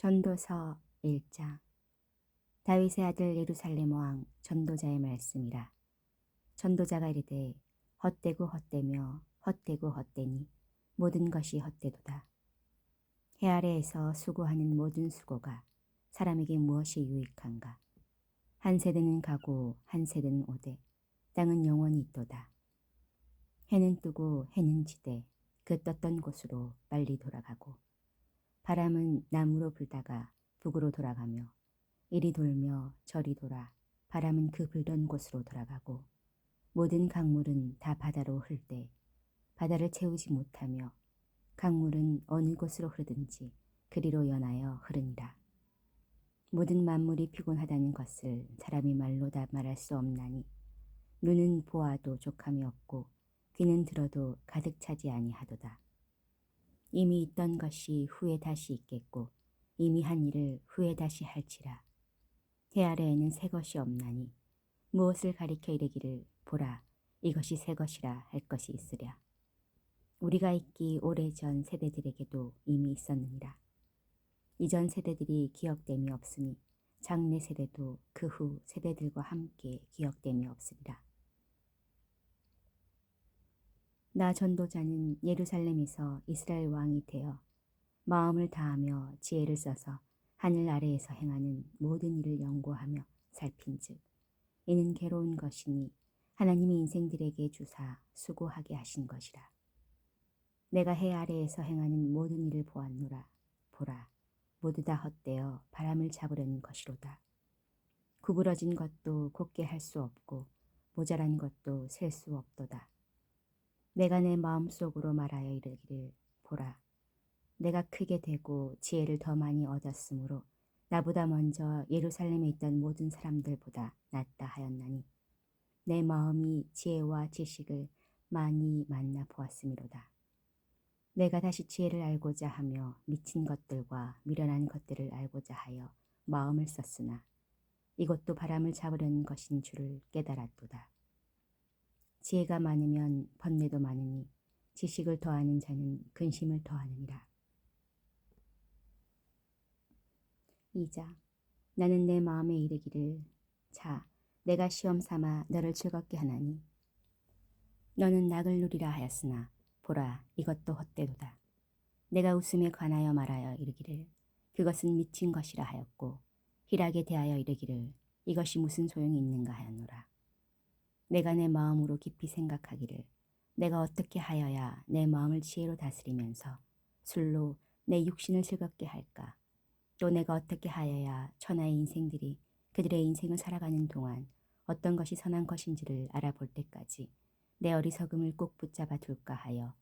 전도서 1장. 다윗의 아들 예루살렘 왕 전도자의 말씀이라. 전도자가 이르되 헛되고 헛되며 헛되고 헛되니 모든 것이 헛되도다. 해 아래에서 수고하는 모든 수고가 사람에게 무엇이 유익한가. 한 세대는 가고 한 세대는 오되 땅은 영원히 있도다. 해는 뜨고 해는 지되 그 떴던 곳으로 빨리 돌아가고 바람은 남으로 불다가 북으로 돌아가며 이리 돌며 저리 돌아 바람은 그 불던 곳으로 돌아가고 모든 강물은 다 바다로 흘되 바다를 채우지 못하며 강물은 어느 곳으로 흐르든지 그리로 연하여 흐르니라. 모든 만물이 피곤하다는 것을 사람이 말로 다 말할 수 없나니 눈은 보아도 족함이 없고 귀는 들어도 가득 차지 아니하도다. 이미 있던 것이 후에 다시 있겠고 이미 한 일을 후에 다시 할지라. 해 아래에는 새 것이 없나니 무엇을 가리켜 이르기를 보라 이것이 새 것이라 할 것이 있으랴. 우리가 있기 오래전 세대들에게도 이미 있었느니라. 이전 세대들이 기억됨이 없으니 장래 세대도 그 후 세대들과 함께 기억됨이 없으리라. 나 전도자는 예루살렘에서 이스라엘 왕이 되어 마음을 다하며 지혜를 써서 하늘 아래에서 행하는 모든 일을 연구하며 살핀즉 이는 괴로운 것이니 하나님이 인생들에게 주사 수고하게 하신 것이라. 내가 해 아래에서 행하는 모든 일을 보았노라. 보라 모두 다 헛되어 바람을 잡으려는 것이로다. 구부러진 것도 곧게 할 수 없고 모자란 것도 셀 수 없도다. 내가 내 마음속으로 말하여 이르기를 보라 내가 크게 되고 지혜를 더 많이 얻었으므로 나보다 먼저 예루살렘에 있던 모든 사람들보다 낫다 하였나니 내 마음이 지혜와 지식을 많이 만나 보았음이로다. 내가 다시 지혜를 알고자 하며 미친 것들과 미련한 것들을 알고자 하여 마음을 썼으나 이것도 바람을 잡으려는 것인 줄을 깨달았도다. 지혜가 많으면 번뇌도 많으니 지식을 더하는 자는 근심을 더하느니라. 2장. 나는 내 마음에 이르기를 자 내가 시험 삼아 너를 즐겁게 하나니 너는 낙을 누리라 하였으나 보라 이것도 헛되도다. 내가 웃음에 관하여 말하여 이르기를 그것은 미친 것이라 하였고 희락에 대하여 이르기를 이것이 무슨 소용이 있는가 하였노라. 내가 내 마음으로 깊이 생각하기를 내가 어떻게 하여야 내 마음을 지혜로 다스리면서 술로 내 육신을 즐겁게 할까. 또 내가 어떻게 하여야 천하의 인생들이 그들의 인생을 살아가는 동안 어떤 것이 선한 것인지를 알아볼 때까지 내 어리석음을 꼭 붙잡아 둘까 하여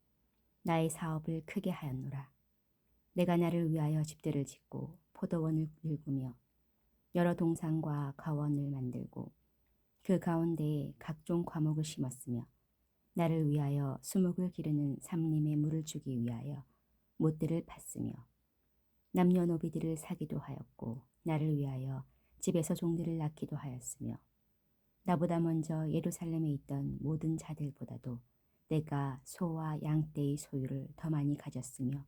나의 사업을 크게 하였노라. 내가 나를 위하여 집들을 짓고 포도원을 일구며 여러 동산과 가원을 만들고 그 가운데에 각종 과목을 심었으며 나를 위하여 수목을 기르는 삼림에 물을 주기 위하여 못들을 팠으며 남녀노비들을 사기도 하였고 나를 위하여 집에서 종들을 낳기도 하였으며 나보다 먼저 예루살렘에 있던 모든 자들보다도 내가 소와 양떼의 소유를 더 많이 가졌으며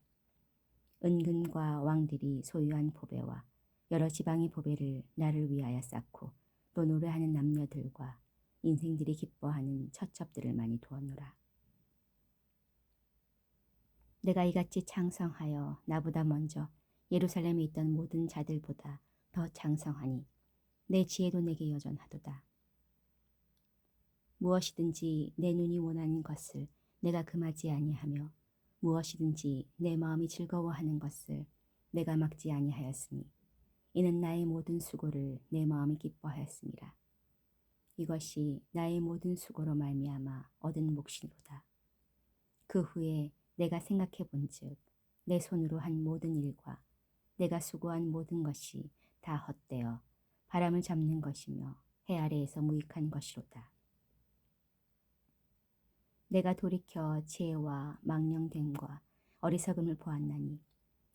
은근과 왕들이 소유한 보배와 여러 지방의 보배를 나를 위하여 쌓고 또 노래하는 남녀들과 인생들이 기뻐하는 처첩들을 많이 두었노라. 내가 이같이 창성하여 나보다 먼저 예루살렘에 있던 모든 자들보다 더 장성하니 내 지혜도 내게 여전하도다. 무엇이든지 내 눈이 원하는 것을 내가 금하지 아니하며 무엇이든지 내 마음이 즐거워하는 것을 내가 막지 아니하였으니 이는 나의 모든 수고를 내 마음이 기뻐하였습니다. 이것이 나의 모든 수고로 말미암아 얻은 몫이로다. 그 후에 내가 생각해 본즉 내 손으로 한 모든 일과 내가 수고한 모든 것이 다 헛되어 바람을 잡는 것이며 해 아래에서 무익한 것이로다. 내가 돌이켜 지혜와 망령됨과 어리석음을 보았나니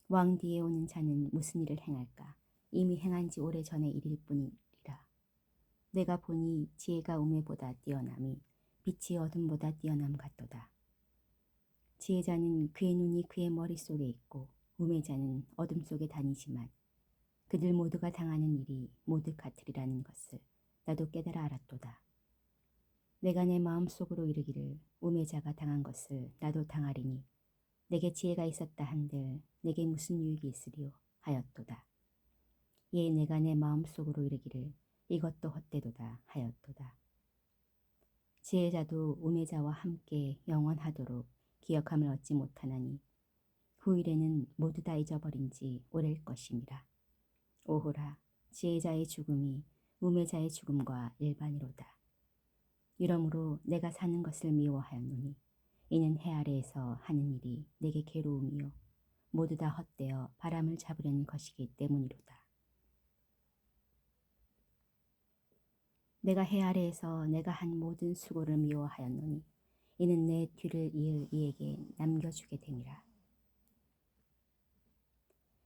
왕 뒤에 오는 자는 무슨 일을 행할까? 이미 행한 지 오래전의 일일 뿐이리라. 내가 보니 지혜가 우매보다 뛰어남이 빛이 어둠보다 뛰어남 같도다. 지혜자는 그의 눈이 그의 머릿속에 있고 우매자는 어둠 속에 다니지만 그들 모두가 당하는 일이 모두 같으리라는 것을 나도 깨달아 알았도다. 내가 내 마음속으로 이르기를 우매자가 당한 것을 나도 당하리니 내게 지혜가 있었다 한들 내게 무슨 유익이 있으리요 하였도다. 예, 내가 내 마음속으로 이르기를 이것도 헛되도다 하였도다. 지혜자도 우매자와 함께 영원하도록 기억함을 얻지 못하나니 후일에는 모두 다 잊어버린 지 오래일 것임이라. 오호라, 지혜자의 죽음이 우매자의 죽음과 일반이로다. 이러므로 내가 사는 것을 미워하였노니 이는 해 아래에서 하는 일이 내게 괴로움이요 모두 다 헛되어 바람을 잡으려는 것이기 때문이로다. 내가 해 아래에서 내가 한 모든 수고를 미워하였노니 이는 내 뒤를 이을 이에게 남겨주게 됨이라.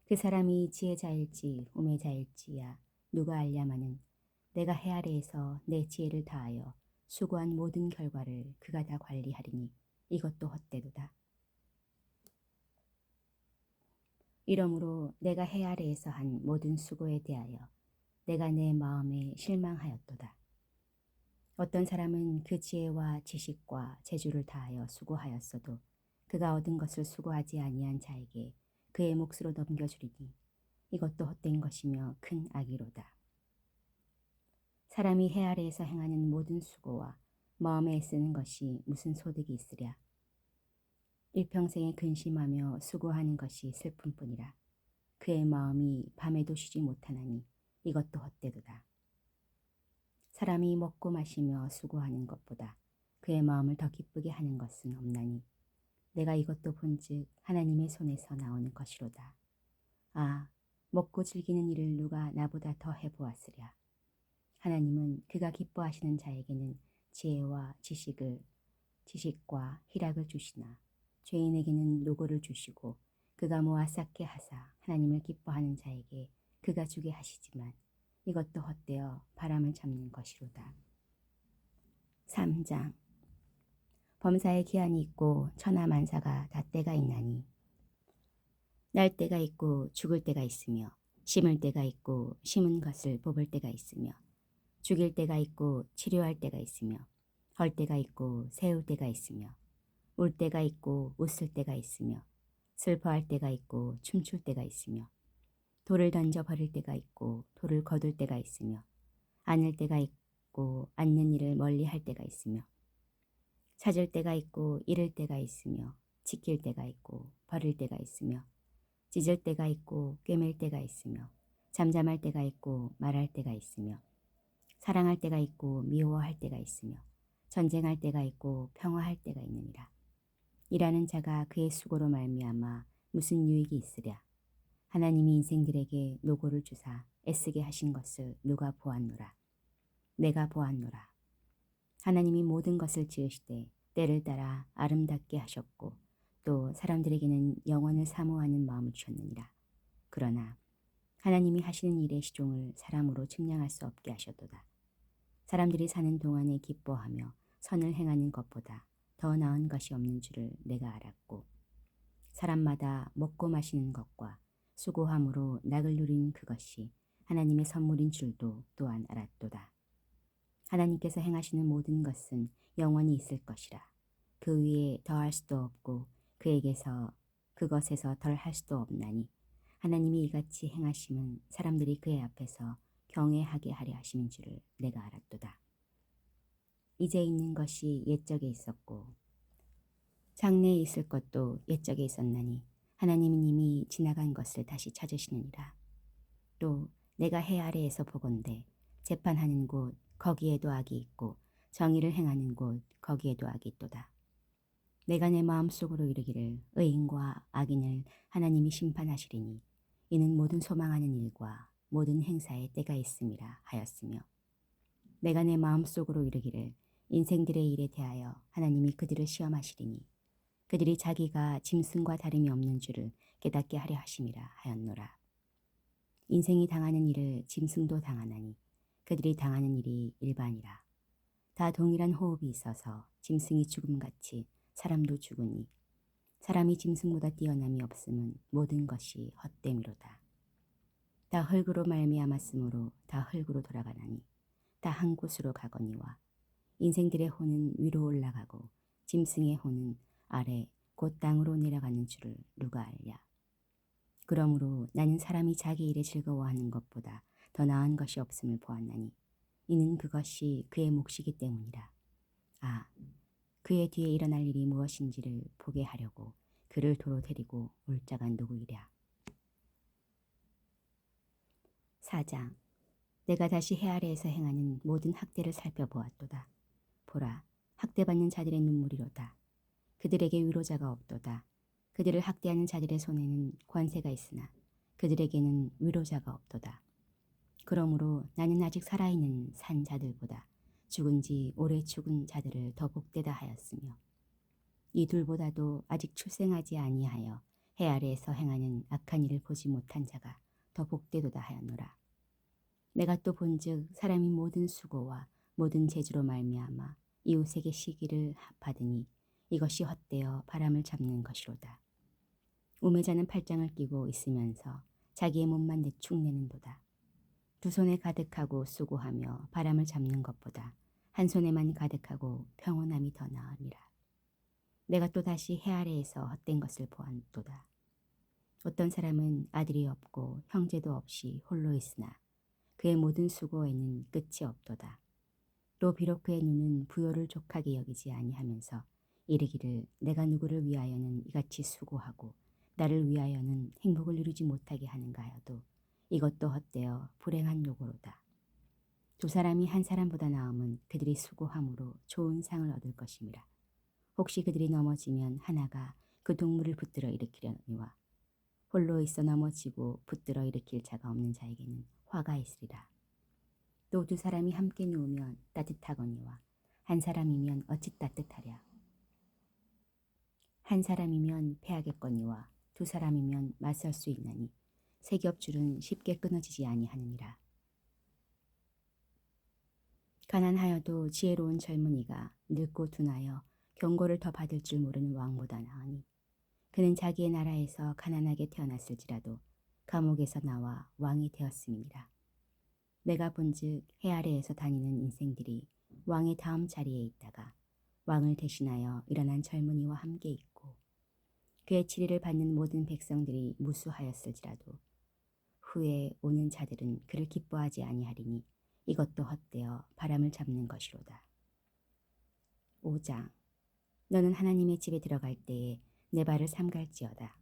그 사람이 지혜자일지 우매자일지야 누가 알랴마는 내가 해 아래에서 내 지혜를 다하여 수고한 모든 결과를 그가 다 관리하리니 이것도 헛되도다. 이러므로 내가 해 아래에서 한 모든 수고에 대하여 내가 내 마음에 실망하였도다. 어떤 사람은 그 지혜와 지식과 재주를 다하여 수고하였어도 그가 얻은 것을 수고하지 아니한 자에게 그의 몫으로 넘겨주리니 이것도 헛된 것이며 큰 악이로다. 사람이 해 아래에서 행하는 모든 수고와 마음에 애쓰는 것이 무슨 소득이 있으랴. 일평생에 근심하며 수고하는 것이 슬픔뿐이라. 그의 마음이 밤에도 쉬지 못하나니 이것도 헛되도다. 사람이 먹고 마시며 수고하는 것보다 그의 마음을 더 기쁘게 하는 것은 없나니 내가 이것도 본즉 하나님의 손에서 나오는 것이로다. 아, 먹고 즐기는 일을 누가 나보다 더 해보았으랴. 하나님은 그가 기뻐하시는 자에게는 지혜와 지식과 희락을 주시나 죄인에게는 노고를 주시고 그가 모아 쌓게 하사 하나님을 기뻐하는 자에게 그가 주게 하시지만 이것도 헛되어 바람을 잡는 것이로다. 3장. 범사에 기한이 있고 천하만사가 다 때가 있나니 날 때가 있고 죽을 때가 있으며 심을 때가 있고 심은 것을 뽑을 때가 있으며 죽일 때가 있고 치료할 때가 있으며 헐 때가 있고 세울 때가 있으며 울 때가 있고 웃을 때가 있으며 슬퍼할 때가 있고 춤출 때가 있으며 돌을 던져 버릴 때가 있고 돌을 거둘 때가 있으며 안을 때가 있고 앉는 일을 멀리 할 때가 있으며 찾을 때가 있고 잃을 때가 있으며 지킬 때가 있고 버릴 때가 있으며 찢을 때가 있고 꿰맬 때가 있으며 잠잠할 때가 있고 말할 때가 있으며 사랑할 때가 있고 미워할 때가 있으며 전쟁할 때가 있고 평화할 때가 있느니라. 일하는 자가 그의 수고로 말미암아 무슨 유익이 있으랴. 하나님이 인생들에게 노고를 주사 애쓰게 하신 것을 누가 보았노라. 내가 보았노라. 하나님이 모든 것을 지으시되 때를 따라 아름답게 하셨고 또 사람들에게는 영원을 사모하는 마음을 주셨느니라. 그러나 하나님이 하시는 일의 시종을 사람으로 측량할 수 없게 하셨도다. 사람들이 사는 동안에 기뻐하며 선을 행하는 것보다 더 나은 것이 없는 줄을 내가 알았고 사람마다 먹고 마시는 것과 수고함으로 낙을 누리는 그것이 하나님의 선물인 줄도 또한 알았도다. 하나님께서 행하시는 모든 것은 영원히 있을 것이라. 그 위에 더할 수도 없고 그에게서 그것에서 덜 할 수도 없나니 하나님이 이같이 행하심은 사람들이 그의 앞에서 경외하게 하려 하심인 줄을 내가 알았도다. 이제 있는 것이 옛적에 있었고 장래에 있을 것도 옛적에 있었나니 하나님은 이미 지나간 것을 다시 찾으시느니라. 또 내가 해 아래에서 보건대 재판하는 곳 거기에도 악이 있고 정의를 행하는 곳 거기에도 악이 있도다. 내가 내 마음속으로 이르기를 의인과 악인을 하나님이 심판하시리니 이는 모든 소망하는 일과 모든 행사에 때가 있음이라 하였으며 내가 내 마음속으로 이르기를 인생들의 일에 대하여 하나님이 그들을 시험하시리니 그들이 자기가 짐승과 다름이 없는 줄을 깨닫게 하려 하심이라 하였노라. 인생이 당하는 일을 짐승도 당하나니 그들이 당하는 일이 일반이라. 다 동일한 호흡이 있어서 짐승이 죽음같이 사람도 죽으니 사람이 짐승보다 뛰어남이 없음은 모든 것이 헛됨이로다. 다 흙으로 말미암았으므로 다 흙으로 돌아가나니 다 한 곳으로 가거니와 인생들의 혼은 위로 올라가고 짐승의 혼은 아래 곧 땅으로 내려가는 줄을 누가 알랴. 그러므로 나는 사람이 자기 일에 즐거워하는 것보다 더 나은 것이 없음을 보았나니 이는 그것이 그의 몫이기 때문이라. 아, 그의 뒤에 일어날 일이 무엇인지를 보게 하려고 그를 도로 데리고 올 자가 누구이랴. 4장. 내가 다시 해 아래에서 행하는 모든 학대를 살펴보았도다. 보라, 학대받는 자들의 눈물이로다. 그들에게 위로자가 없도다. 그들을 학대하는 자들의 손에는 권세가 있으나 그들에게는 위로자가 없도다. 그러므로 나는 아직 살아있는 산 자들보다 죽은 지 오래 죽은 자들을 더 복되다 하였으며 이 둘보다도 아직 출생하지 아니하여 해 아래에서 행하는 악한 일을 보지 못한 자가 더 복되도다 하였노라. 내가 또 본즉 사람이 모든 수고와 모든 재주로 말미암아 이웃에게 시기를 받으니 이것이 헛되어 바람을 잡는 것이로다. 우매자는 팔짱을 끼고 있으면서 자기의 몸만 내축 내는도다. 두 손에 가득하고 수고하며 바람을 잡는 것보다 한 손에만 가득하고 평온함이 더 나으니라. 내가 또 다시 해 아래에서 헛된 것을 보았도다. 어떤 사람은 아들이 없고 형제도 없이 홀로 있으나 그의 모든 수고에는 끝이 없도다. 또 비록 그의 눈은 부요를 족하게 여기지 아니하면서 이르기를 내가 누구를 위하여는 이같이 수고하고 나를 위하여는 행복을 이루지 못하게 하는가 하여도 이것도 헛되어 불행한 노고로다. 두 사람이 한 사람보다 나음은 그들이 수고함으로 좋은 상을 얻을 것임이라. 혹시 그들이 넘어지면 하나가 그 동물을 붙들어 일으키려니와 홀로 있어 넘어지고 붙들어 일으킬 자가 없는 자에게는 화가 있으리라. 또 두 사람이 함께 누우면 따뜻하거니와 한 사람이면 어찌 따뜻하랴. 한 사람이면 패하겠거니와 두 사람이면 맞설 수 있나니 세 겹줄은 쉽게 끊어지지 아니하느니라. 가난하여도 지혜로운 젊은이가 늙고 둔하여 경고를 더 받을 줄 모르는 왕보다 나으니 그는 자기의 나라에서 가난하게 태어났을지라도 감옥에서 나와 왕이 되었음이니라. 내가 본즉 해 아래에서 다니는 인생들이 왕의 다음 자리에 있다가 왕을 대신하여 일어난 젊은이와 함께 있고 그의 치리를 받는 모든 백성들이 무수하였을지라도 후에 오는 자들은 그를 기뻐하지 아니하리니 이것도 헛되어 바람을 잡는 것이로다. 5장. 너는 하나님의 집에 들어갈 때에 내 발을 삼갈지어다.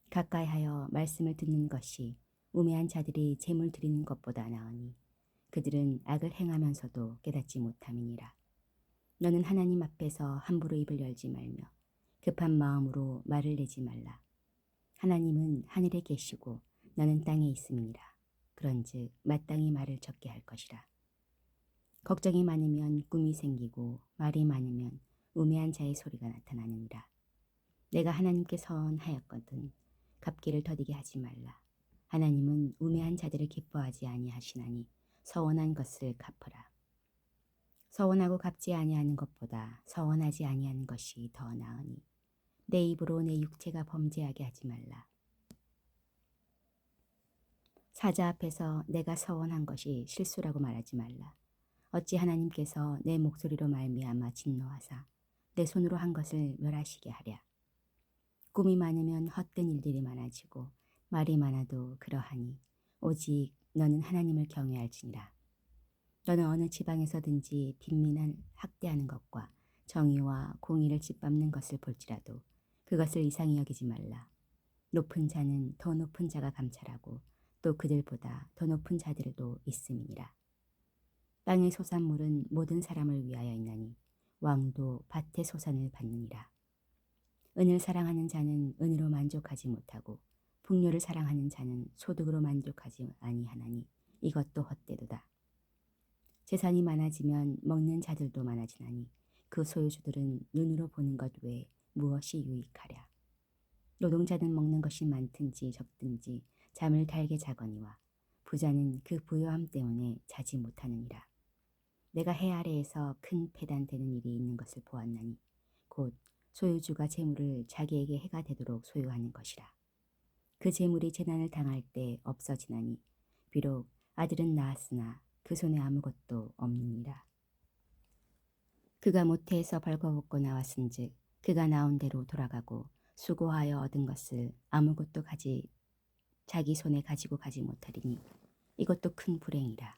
가까이하여 말씀을 듣는 것이 우매한 자들이 재물 드리는 것보다 나으니 그들은 악을 행하면서도 깨닫지 못함이니라. 너는 하나님 앞에서 함부로 입을 열지 말며 급한 마음으로 말을 내지 말라. 하나님은 하늘에 계시고 너는 땅에 있음이니라. 그런즉 마땅히 말을 적게 할 것이라. 걱정이 많으면 꿈이 생기고 말이 많으면 우매한 자의 소리가 나타나느니라. 내가 하나님께 선하였거든 갚기를 더디게 하지 말라. 하나님은 우매한 자들을 기뻐하지 아니하시나니 서원한 것을 갚으라. 서원하고 갚지 아니하는 것보다 서원하지 아니하는 것이 더 나으니 내 입으로 내 육체가 범죄하게 하지 말라. 사자 앞에서 내가 서원한 것이 실수라고 말하지 말라. 어찌 하나님께서 내 목소리로 말미암아 진노하사 내 손으로 한 것을 멸하시게 하랴. 꿈이 많으면 헛된 일들이 많아지고 말이 많아도 그러하니 오직 너는 하나님을 경외할지니라. 너는 어느 지방에서든지 빈민한 학대하는 것과 정의와 공의를 짓밟는 것을 볼지라도 그것을 이상히 여기지 말라. 높은 자는 더 높은 자가 감찰하고 또 그들보다 더 높은 자들도 있음이니라. 땅의 소산물은 모든 사람을 위하여 있나니 왕도 밭의 소산을 받느니라. 은을 사랑하는 자는 은으로 만족하지 못하고 풍요를 사랑하는 자는 소득으로 만족하지 아니하나니 이것도 헛되도다. 재산이 많아지면 먹는 자들도 많아지나니 그 소유주들은 눈으로 보는 것 외에 무엇이 유익하랴. 노동자는 먹는 것이 많든지 적든지 잠을 달게 자거니와 부자는 그 부요함 때문에 자지 못하느니라. 내가 해 아래에서 큰 패단되는 일이 있는 것을 보았나니 곧 소유주가 재물을 자기에게 해가 되도록 소유하는 것이라. 그 재물이 재난을 당할 때 없어지나니 비록 아들은 낳았으나 그 손에 아무것도 없느니라. 그가 모태에서 벌거벗고 나왔은즉 그가 나온 대로 돌아가고 수고하여 얻은 것을 아무것도 자기 손에 가지고 가지 못하리니 이것도 큰 불행이라.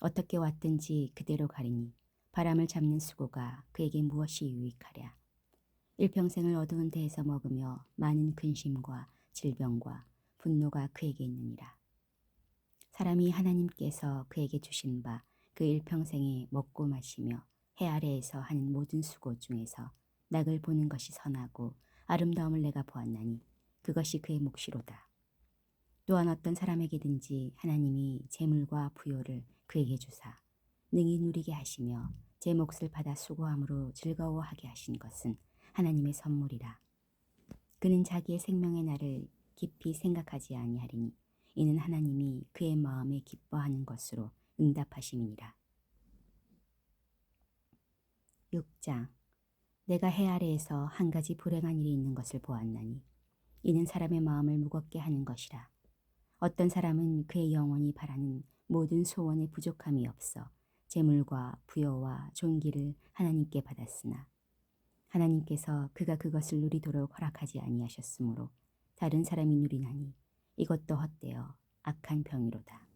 어떻게 왔든지 그대로 가리니 바람을 잡는 수고가 그에게 무엇이 유익하랴. 일평생을 어두운 데에서 먹으며 많은 근심과 질병과 분노가 그에게 있느니라. 사람이 하나님께서 그에게 주신 바 그 일평생에 먹고 마시며 해 아래에서 하는 모든 수고 중에서 낙을 보는 것이 선하고 아름다움을 내가 보았나니 그것이 그의 몫이로다. 또한 어떤 사람에게든지 하나님이 재물과 부요를 그에게 주사 능히 누리게 하시며 제 몫을 받아 수고함으로 즐거워하게 하신 것은 하나님의 선물이라. 그는 자기의 생명의 날을 깊이 생각하지 아니하리니 이는 하나님이 그의 마음에 기뻐하는 것으로 응답하심이니라. 6장. 내가 해 아래에서 한 가지 불행한 일이 있는 것을 보았나니 이는 사람의 마음을 무겁게 하는 것이라. 어떤 사람은 그의 영혼이 바라는 모든 소원에 부족함이 없어 재물과 부여와 존귀를 하나님께 받았으나 하나님께서 그가 그것을 누리도록 허락하지 아니하셨으므로 다른 사람이 누리나니 이것도 헛되어 악한 병이로다.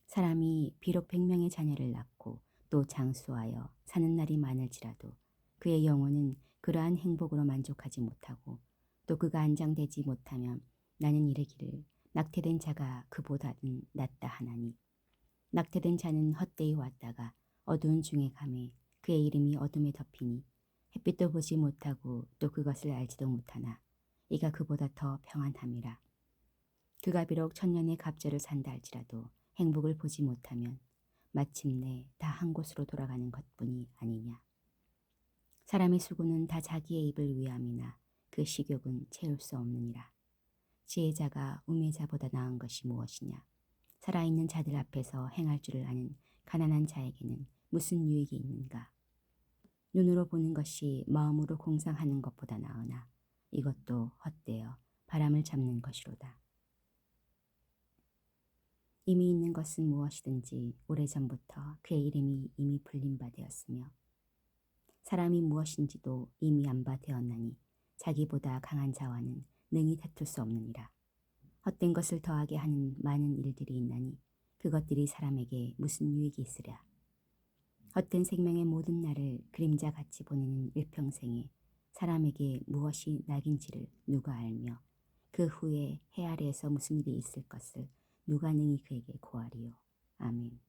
사람이 비록 100명의 자녀를 낳고 또 장수하여 사는 날이 많을지라도 그의 영혼은 그러한 행복으로 만족하지 못하고 또 그가 안장되지 못하면 나는 이르기를 낙태된 자가 그보다는 낫다 하나니 낙태된 자는 헛되이 왔다가 어두운 중에 감에 그의 이름이 어둠에 덮이니 햇빛도 보지 못하고 또 그것을 알지도 못하나 이가 그보다 더 평안함이라. 그가 비록 천년의 갑절을 산다 할지라도 행복을 보지 못하면 마침내 다 한 곳으로 돌아가는 것뿐이 아니냐. 사람의 수고는 다 자기의 입을 위함이나 그 식욕은 채울 수 없느니라. 지혜자가 우매자보다 나은 것이 무엇이냐. 살아있는 자들 앞에서 행할 줄을 아는 가난한 자에게는 무슨 유익이 있는가. 눈으로 보는 것이 마음으로 공상하는 것보다 나으나 이것도 헛되어 바람을 잡는 것이로다. 이미 있는 것은 무엇이든지 오래전부터 그의 이름이 이미 불린 바 되었으며 사람이 무엇인지도 이미 안 바 되었나니 자기보다 강한 자와는 능히 다툴 수 없느니라. 헛된 것을 더하게 하는 많은 일들이 있나니 그것들이 사람에게 무슨 유익이 있으랴. 헛된 생명의 모든 날을 그림자같이 보내는 일평생에 사람에게 무엇이 낙인지를 누가 알며 그 후에 해 아래에서 무슨 일이 있을 것을 누가 능히 그에게 고하리요. 아멘.